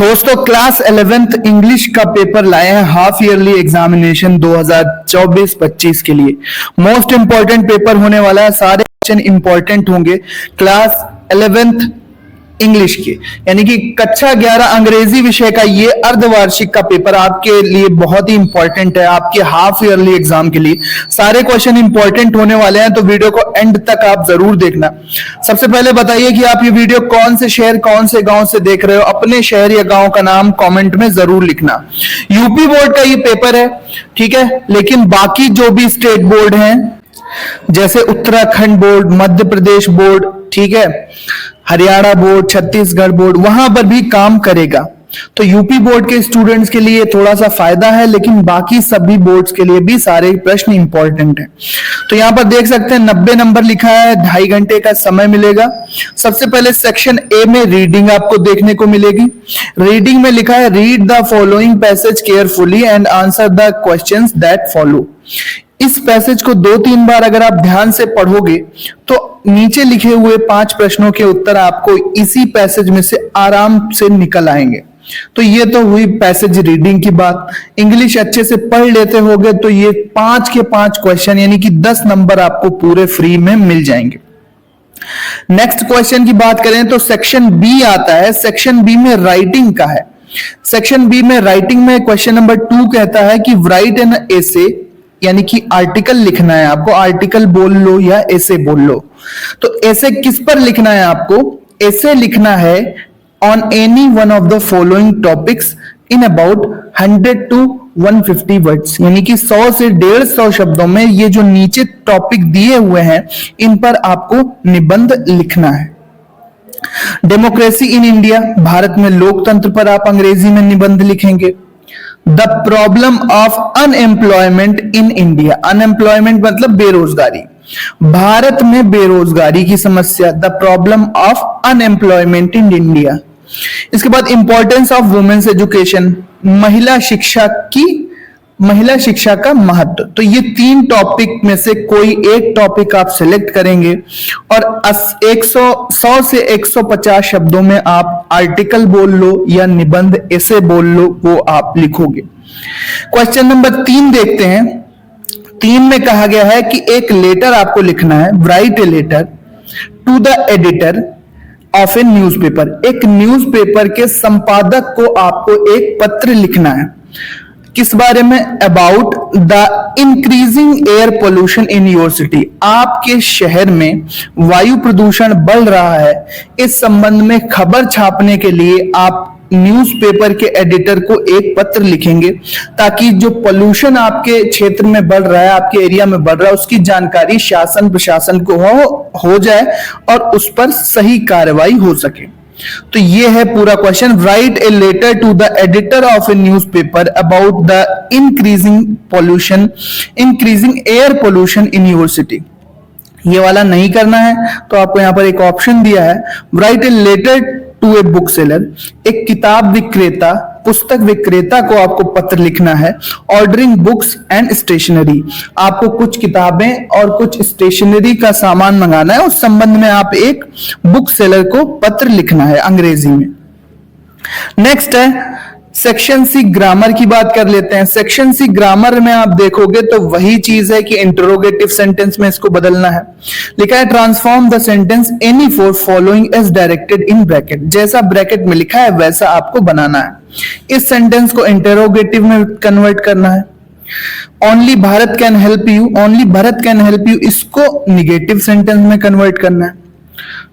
दोस्तों class 11th English का paper लाए हैं हाफ ईयरली एग्जामिनेशन 2024-25 के लिए। मोस्ट इंपॉर्टेंट पेपर होने वाला है, सारे क्वेश्चन इंपॉर्टेंट होंगे क्लास 11th इंग्लिश के, यानी कि कक्षा 11 अंग्रेजी विषय का ये अर्धवार्षिक का पेपर आपके लिए बहुत ही इंपॉर्टेंट है। आपके हाफ ईयरली एग्जाम के लिए सारे क्वेश्चन इंपॉर्टेंट होने वाले हैं, तो वीडियो को एंड तक आप जरूर देखना। सबसे पहले बताइए कि आप ये वीडियो कौन से शहर कौन से गांव से देख रहे हो। अपने शहर या गांव का नाम कमेंट में जरूर लिखना। यूपी बोर्ड का ये पेपर है, ठीक है, लेकिन बाकी जो भी स्टेट बोर्ड हैं जैसे उत्तराखंड बोर्ड, मध्य प्रदेश बोर्ड, ठीक है, हरियाणा बोर्ड, छत्तीसगढ़ बोर्ड, वहां पर भी काम करेगा। तो यूपी बोर्ड के स्टूडेंट्स के लिए थोड़ा सा फायदा है, लेकिन बाकी सभी बोर्ड्स के लिए भी सारे प्रश्न इंपॉर्टेंट हैं। तो यहां पर देख सकते हैं 90 नंबर लिखा है, 2.5 घंटे का समय मिलेगा। सबसे पहले सेक्शन ए में रीडिंग आपको देखने को मिलेगी। रीडिंग में लिखा है read the following passage carefully and answer the questions that follow. इस पैसेज को 2-3 बार अगर आप ध्यान से पढ़ोगे तो नीचे लिखे हुए 5 प्रश्नों के उत्तर आपको इसी पैसेज में से आराम से निकल आएंगे। तो ये तो हुई पैसेज रीडिंग की बात। इंग्लिश अच्छे से पढ़ लेते होगे तो ये 5 के 5 क्वेश्चन यानी कि 10 नंबर आपको पूरे फ्री में मिल जाएंगे। नेक्स्ट क्वेश्चन की बात करें तो सेक्शन बी आता है। सेक्शन बी में राइटिंग का है। सेक्शन बी में राइटिंग में क्वेश्चन नंबर 2 कहता है कि राइट एन एसे, यानी कि आर्टिकल लिखना है आपको। आर्टिकल बोल लो या ऐसे बोल लो। तो ऐसे किस पर लिखना है आपको? ऐसे लिखना है on any one of the following topics in about 100 to 150 words, यानी कि 100 से 150 शब्दों में ये जो नीचे टॉपिक दिए हुए हैं इन पर आपको निबंध लिखना है। डेमोक्रेसी इन इंडिया, भारत में लोकतंत्र पर आप अंग्रेजी में निबंध लिखेंगे। The problem of unemployment in India, unemployment मतलब बेरोजगारी, भारत में बेरोजगारी की समस्या, the problem of unemployment in India. इसके बाद इंपॉर्टेंस ऑफ वुमेन्स एजुकेशन, महिला शिक्षा का महत्व। तो ये 3 टॉपिक में से कोई एक टॉपिक आप सिलेक्ट करेंगे और 100 से 150 शब्दों में आप आर्टिकल बोल लो या निबंध ऐसे बोल लो, वो आप लिखोगे। क्वेश्चन नंबर 3 देखते हैं। 3 में कहा गया है कि एक लेटर आपको लिखना है। Write a letter to the editor of a newspaper, एक न्यूज़पेपर के संपादक को आपको एक पत्र लिखना है। किस बारे में? About the increasing air pollution in your city, आपके शहर में वायु प्रदूषण बढ़ रहा है, इस संबंध में खबर छापने के लिए आप न्यूज़पेपर के एडिटर को एक पत्र लिखेंगे, ताकि जो पोल्यूशन आपके क्षेत्र में बढ़ रहा है, आपके एरिया में बढ़ रहा है, उसकी जानकारी शासन प्रशासन को हो जाए और उस पर सही कार्रवाई हो सके। तो ये है पूरा question. Write a letter to the editor of a newspaper about the increasing air pollution in your city. ये वाला नहीं करना है तो आपको यहां पर एक ऑप्शन दिया है, write a letter to a book seller, एक किताब विक्रेता, पुस्तक विक्रेता को आपको पत्र लिखना है। ऑर्डरिंग बुक्स एंड स्टेशनरी, आपको कुछ किताबें और कुछ स्टेशनरी का सामान मंगाना है, उस संबंध में आप एक बुक सेलर को पत्र लिखना है अंग्रेजी में। नेक्स्ट है सेक्शन सी ग्रामर की बात कर लेते हैं। सेक्शन सी ग्रामर में आप देखोगे तो वही चीज है कि इंटरोगेटिव सेंटेंस में इसको बदलना है। लिखा है transform the sentence any four following as directed in bracket, जैसा ब्रैकेट में लिखा है वैसा आपको बनाना है। इस सेंटेंस को इंटरोगेटिव में कन्वर्ट करना है। Only Bharat can help you, only Bharat can help you, इसको निगेटिव सेंटेंस में कन्वर्ट करना है।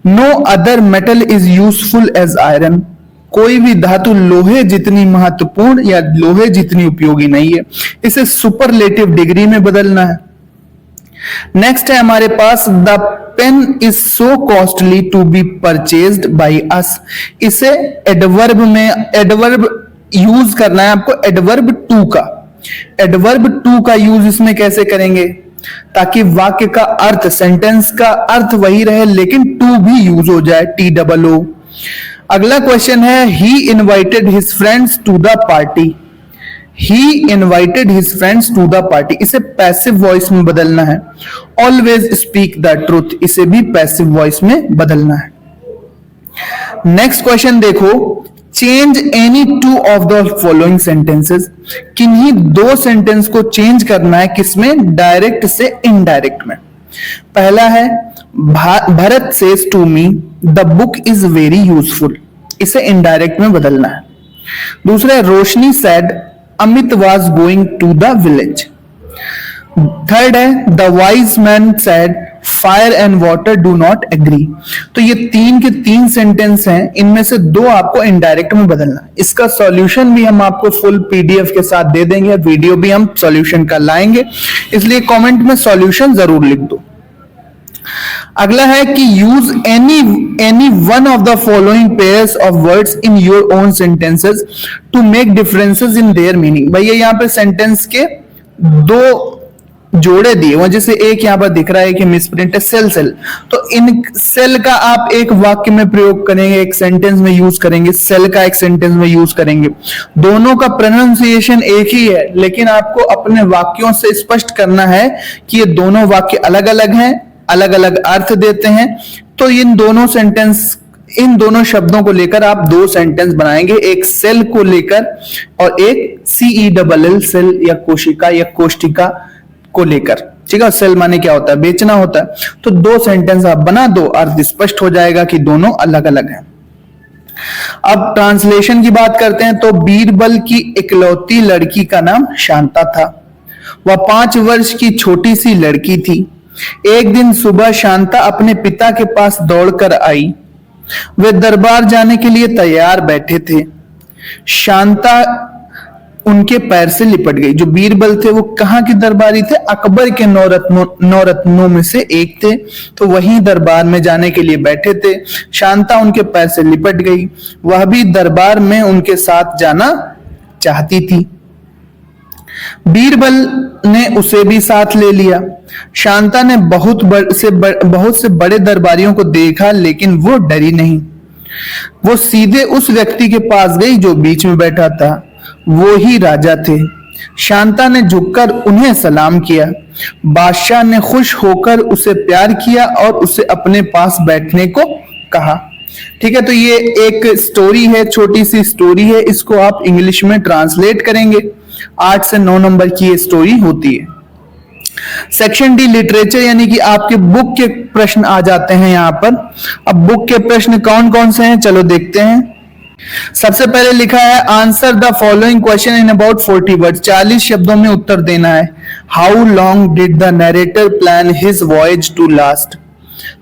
No other metal is useful as iron, कोई भी धातु लोहे जितनी महत्वपूर्ण या लोहे जितनी उपयोगी नहीं है, इसे सुपरलेटिव डिग्री में बदलना है। नेक्स्ट है हमारे पास the pen is so costly to be purchased by us, इसे एडवर्ब में एडवर्ब यूज करना है आपको। एडवर्ब टू का यूज इसमें कैसे करेंगे ताकि वाक्य का अर्थ, सेंटेंस का अर्थ वही रहे लेकिन टू भी यूज हो जाए, TOO। अगला क्वेश्चन है he invited his friends to the party, he invited his friends to the party, इसे पैसिव वॉइस में बदलना है। ऑलवेज स्पीक द ट्रूथ, इसे भी पैसिव वॉइस में बदलना है। नेक्स्ट क्वेश्चन देखो, change any two of the following sentences, किन्हीं दो सेंटेंस को चेंज करना है, किसमें, डायरेक्ट से इनडायरेक्ट में। पहला है Bharat says to me the book is very useful, इसे इनडायरेक्ट में बदलना है। दूसरा है Roshni said Amit was going to the village. Third है the wise man said fire and water do not agree. तो ये तीन के तीन सेंटेंस हैं, इनमें से दो आपको इनडायरेक्ट में बदलना है। इसका सॉल्यूशन भी हम आपको फुल पीडीएफ के साथ दे देंगे, वीडियो भी हम सॉल्यूशन का लाएंगे, इसलिए कमेंट में सॉल्यूशन जरूर लिख दो। अगला है कि use any one of the following pairs of words in your own sentences to make differences in their meaning. भैया यहाँ पे सेंटेंस के दो जोड़े दिए हुए, जैसे एक यहाँ पर दिख रहा है कि मिसप्रिंट है सेल सेल, तो इन सेल का आप एक वाक्य में प्रयोग करेंगे, एक सेंटेंस में यूज करेंगे, सेल का एक सेंटेंस में यूज करेंगे। दोनों का प्रोनाउंसिएशन एक ही है, लेकिन आपको अपने वाक्यों से स्पष्ट करना है कि ये दोनों वाक्य अलग अलग हैं, अलग अलग अर्थ देते हैं। तो इन दोनों शब्दों को लेकर आप दो सेंटेंस बनाएंगे, एक सेल को लेकर और एक CELL सेल या कोशिका या कोष्टिका को लेकर। ठीक है, सेल माने क्या होता है, बेचना होता है। तो दो सेंटेंस आप बना दो, अर्थ स्पष्ट हो जाएगा कि दोनों अलग अलग हैं। अब ट्रांसलेशन की बात करते हैं, तो बीरबल की इकलौती लड़की का नाम शांता था। वह 5 वर्ष की छोटी सी लड़की थी। एक दिन सुबह शांता अपने पिता के पास दौड़कर आई। वे दरबार जाने के लिए तैयार बैठे थे। शांता उनके पैर से लिपट गई। जो बीरबल थे वो कहाँ के दरबारी थे, अकबर के 9 रत्नों में से एक थे, तो वहीं दरबार में जाने के लिए बैठे थे। शांता उनके पैर से लिपट गई, वह भी दरबार में उनके साथ जाना चाहती थी। बीरबल ने उसे भी साथ ले लिया। शांता ने बहुत से बड़े दरबारियों को देखा, लेकिन वो डरी नहीं। वो सीधे उस व्यक्ति के पास गई जो बीच में बैठा था। वो ही राजा थे। शांता ने झुककर उन्हें सलाम किया। बादशाह ने खुश होकर उसे प्यार किया और उसे अपने पास बैठने को कहा। ठीक है, तो ये एक स्टोरी है, छोटी सी स्टोरी है, इसको आप इंग्लिश में ट्रांसलेट करेंगे। 8 से 9 नंबर की ये स्टोरी होती है। सेक्शन डी लिटरेचर, यानी कि आपके बुक के प्रश्न आ जाते हैं यहाँ पर। अब बुक के प्रश्न कौन कौन से हैं, चलो देखते हैं। सबसे पहले लिखा है answer the following question in about 40 word, 40 शब्दों में उत्तर देना है। How long did the narrator plan his voyage to last.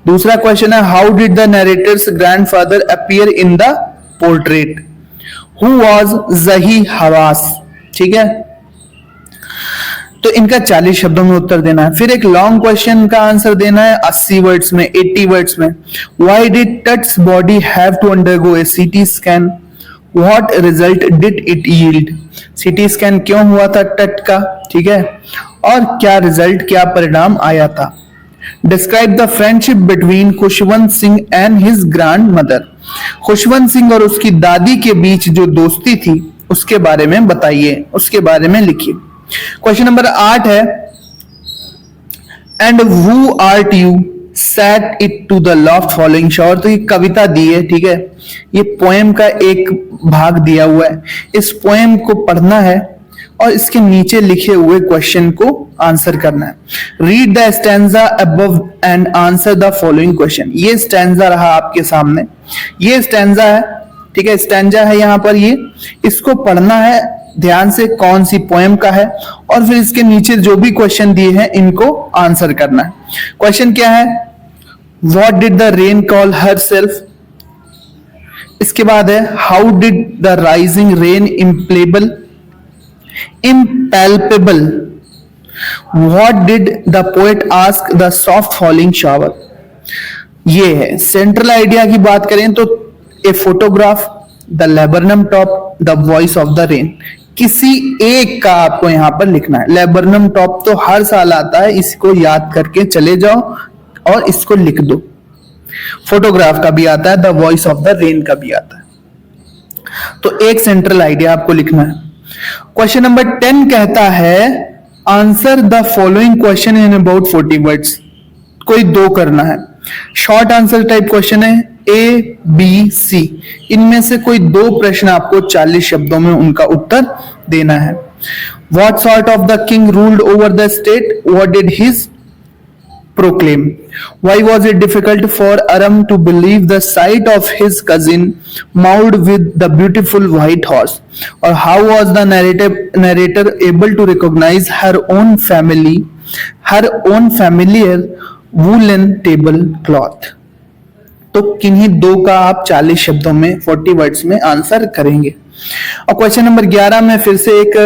दूसरा क्वेश्चन है how did the narrator's grandfather appear in the portrait. Who was जही हवास। ठीक है, तो इनका 40 शब्दों में उत्तर देना है। फिर एक लॉन्ग क्वेश्चन का आंसर देना है 80 वर्ड्स में, 80 वर्ड्स में। Why did Tut's body have to undergo a CT scan. What result did it yield. CT scan क्यों हुआ था टट का, ठीक है, और क्या रिजल्ट, क्या परिणाम आया था। Describe the friendship between Khushwant Singh and his grand mother. Khushwant Singh और उसकी दादी के बीच जो दोस्ती थी उसके बारे में बताइए, उसके बारे में लिखिए। क्वेश्चन नंबर 8 है and who art you sat it to the loft following shower। तो ये कविता दी है, ठीक है, ये पोएम का एक भाग दिया हुआ है। इस पोएम को पढ़ना है और इसके नीचे लिखे हुए क्वेश्चन को आंसर करना है। Read the stanza above and answer the following question. ये स्टैंजा रहा आपके सामने, ये स्टैंजा है, ठीक है, स्टैंजा है यहाँ पर, ये इसको पढ़ना है ध्यान से, कौन सी पोएम का है, और फिर इसके नीचे जो भी क्वेश्चन दिए हैं इनको आंसर करना है। क्वेश्चन क्या है, what did the rain call herself. इसके बाद है how did the rising rain impalpable। What did the poet ask the soft falling shower. ये है सेंट्रल आइडिया की बात करें तो a photograph, the laburnum top, the voice of the rain. किसी एक का आपको यहां पर लिखना है। लेबरनम टॉप तो हर साल आता है, इसको याद करके चले जाओ और इसको लिख दो। फोटोग्राफ का भी आता है, the voice of the rain का भी आता है। तो एक सेंट्रल आइडिया आपको लिखना है। क्वेश्चन नंबर 10 कहता है answer the following question in about 40 words. कोई दो करना है, शॉर्ट आंसर टाइप क्वेश्चन है, ए बी सी, इनमें से कोई दो प्रश्न आपको 40 शब्दों में उनका उत्तर देना है। What sort of the king ruled over the state? What did his proclaim? Why was it difficult for Aram to believe the sight of his cousin mounted with the beautiful white horse? Or how was the narrator able to recognize her own familiar woolen tablecloth? तो किन्हीं दो का आप 40 शब्दों में 40 words में answer करेंगे। और क्वेश्चन नंबर 11 में फिर से एक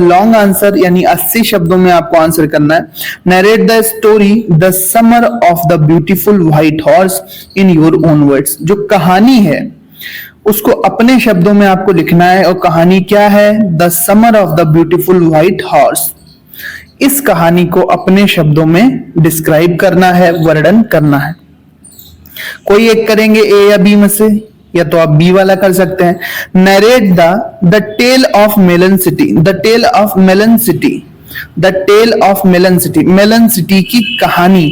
लॉन्ग आंसर यानी 80 शब्दों में आपको आंसर करना है। Narrate the story the summer of the beautiful white horse in your own words. जो कहानी है उसको अपने शब्दों में आपको लिखना है। और कहानी क्या है? The summer of the beautiful white horse. इस कहानी को अपने शब्दों में डिस्क्राइब करना है, वर्णन करना है। कोई एक करेंगे ए या बी में से, या तो आप बी वाला कर सकते हैं। Narrate the tale of melon city, the tale of melon city, the tale of melon city, melon city की कहानी,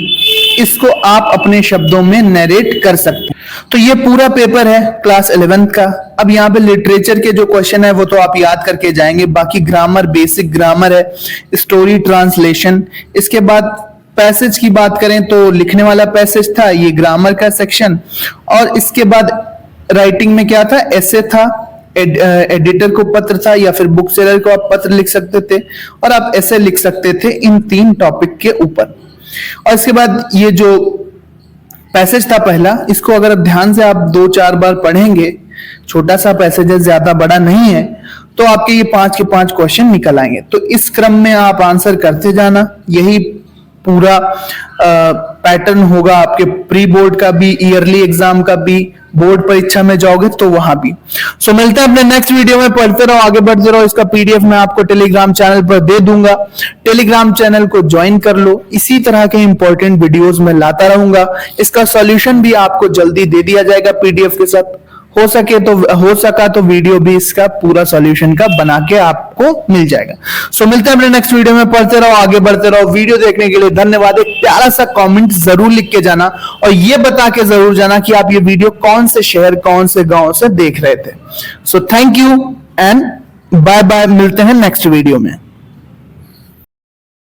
इसको आप अपने शब्दों में नरेट कर सकते हैं। तो ये पूरा पेपर है क्लास 11th का। अब यहाँ पे लिटरेचर के जो क्वेश्चन है वो तो आप याद करके जाएंगे, बाकी ग्रामर, बेसिक ग्रामर है, स्टोरी, ट्रांसलेशन। इसके बाद पैसेज की बात करें तो लिखने वाला पैसेज था, ये ग्रामर का सेक्शन। और इसके बाद राइटिंग में क्या था? ऐसे था, एडिटर को पत्र था, या फिर बुक सेलर को आप पत्र लिख सकते थे, और आप ऐसे लिख सकते थे इन 3 टॉपिक के ऊपर। और इसके बाद ये जो पैसेज था पहला, इसको अगर ध्यान से आप 2-4 बार पढ़ेंगे, छोटा सा पैसेज है, ज्यादा बड़ा नहीं है, तो आपके ये 5 के 5 क्वेश्चन निकल आएंगे। तो इस क्रम में आप आंसर करते जाना, यही पूरा पैटर्न होगा आपके प्री बोर्ड का भी, ईयरली एग्जाम का भी, बोर्ड परीक्षा में जाओगे तो वहां भी। सो मिलते हैं अपने नेक्स्ट वीडियो में। पढ़ते रहो, आगे बढ़ते रहो। इसका पीडीएफ मैं आपको टेलीग्राम चैनल पर दे दूंगा, टेलीग्राम चैनल को ज्वाइन कर लो। इसी तरह के इंपॉर्टेंट वीडियोस मैं लाता रहूंगा। इसका सॉल्यूशन भी आपको जल्दी दे दिया जाएगा पीडीएफ के साथ। हो सका तो वीडियो भी इसका पूरा सॉल्यूशन का बना के आपको मिल जाएगा। सो मिलते हैं अपने नेक्स्ट वीडियो में। पढ़ते रहो, आगे बढ़ते रहो। वीडियो देखने के लिए धन्यवाद। एक प्यारा सा कमेंट जरूर लिख के जाना, और ये बता के जरूर जाना कि आप ये वीडियो कौन से शहर, कौन से गांव से देख रहे थे। So thank you and bye bye. मिलते हैं नेक्स्ट वीडियो में।